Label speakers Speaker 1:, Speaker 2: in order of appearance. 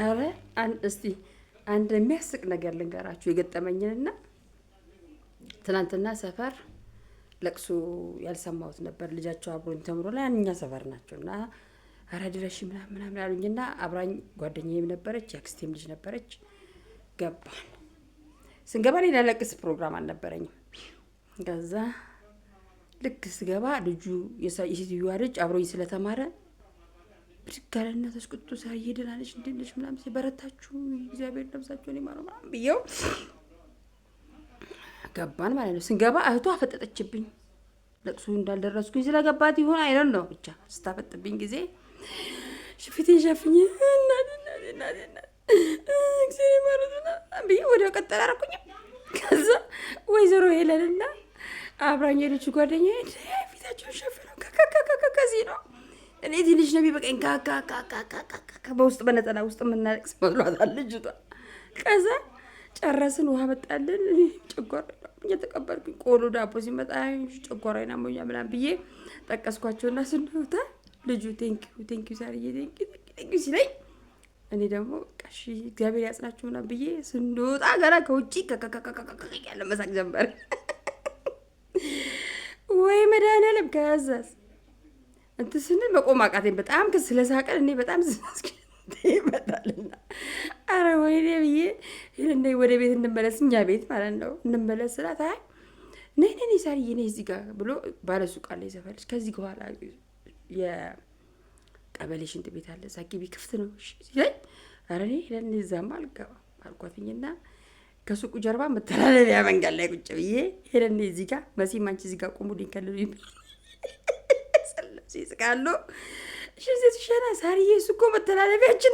Speaker 1: አረ እስቲ አንድ የሚያስቅ ነገር ልንገራችሁ የገጠመኝንና ትናንትና ሰፈር ለቅሶ ያልሰማሁት ነበር። ልጃቸው አብሮኝ ተምሮ ላይ እኛ ሰፈር ናቸውና አረ ድረሽ ምናምን አሉኝና አብራኝ ጓደኛዬም ነበረች፣ ያክስቴም ልጅ ነበረች። ገባን። ስንገባ እኔ ለለቅስ ፕሮግራም አልነበረኝም። ከዛ ልክ ስገባ ልጁ የሴትዮዋ ልጅ አብሮኝ ስለተማረ ብድጋለና ተስቁጡ ሳር ይሄደናለች እንዴልሽ ምናምን ሲበረታችሁ እግዚአብሔር ነብሳችሁን ይማረው ምናምን ብየው ገባን ማለት ነው። ስንገባ እህቷ አፈጠጠችብኝ። ለቅሶ እንዳልደረስኩኝ ስለገባት ይሆን አይደል ነው ብቻ ስታፈጥብኝ ጊዜ ሽፊቴን ሸፍኝ እና እግዚአብሔር ይማረውና ብዬ ወዲያው ቀጠል አደረኩኝ። ከዛ ወይዘሮ ሄለንና አብራኝ ልጅ ጓደኛዬ ፊታቸውን ሸፍነው ከዚህ ነው እኔ ትንሽ ነው የሚበቃኝ ካካካካካ በውስጥ በነጠላ ውስጥ የምናለቅስ መስሏታል ልጅቷ። ከዛ ጨረስን፣ ውሃ መጣልን። ጨጓራ እየተቀበልኩኝ ቆሎ ዳቦ ሲመጣ ጨጓራዬን አሞኛል ምናምን ብዬ ጠቀስኳቸውና ስንወጣ ልጁ ቴንኪው ሳርዬ ቴንኪው ሲለኝ እኔ ደግሞ ቀሺ እግዚአብሔር ያጽናችሁ ምናምን ብዬ ስንወጣ ገና ከውጪ ያለ መሳቅ ጀመረ። ወይ መድኃኒዓለም ከዛስ እንትን ስንል መቆም አቃተኝ። በጣም ስለሳቀን እኔ በጣም ዝናስኪ ይመጣልና አረ ወይኔ ብዬ እንደ ወደ ቤት እንመለስ፣ እኛ ቤት ማለት ነው እንመለስ ስላት አይ ነይ ሳርዬ ነይ እዚህ ጋር ብሎ ባለሱቅ አለ ይዘፈልሽ ከዚህ በኋላ የቀበሌ ሽንት ቤት አለ ሳኪቢ ክፍት ነው ሲለኝ አረ እኔ እዛማ አልገባም አልኳትኝና ከሱቁ ጀርባ መተላለፊያ መንገድ ላይ ቁጭ ብዬ ሄደን እዚህ ጋር መሲም አንቺ እዚህ ጋር ቁሙ ሊንከልሉ ይስቃሉ። እሺ ሸና ሳርዬ እሱ እኮ መተላለፊያችን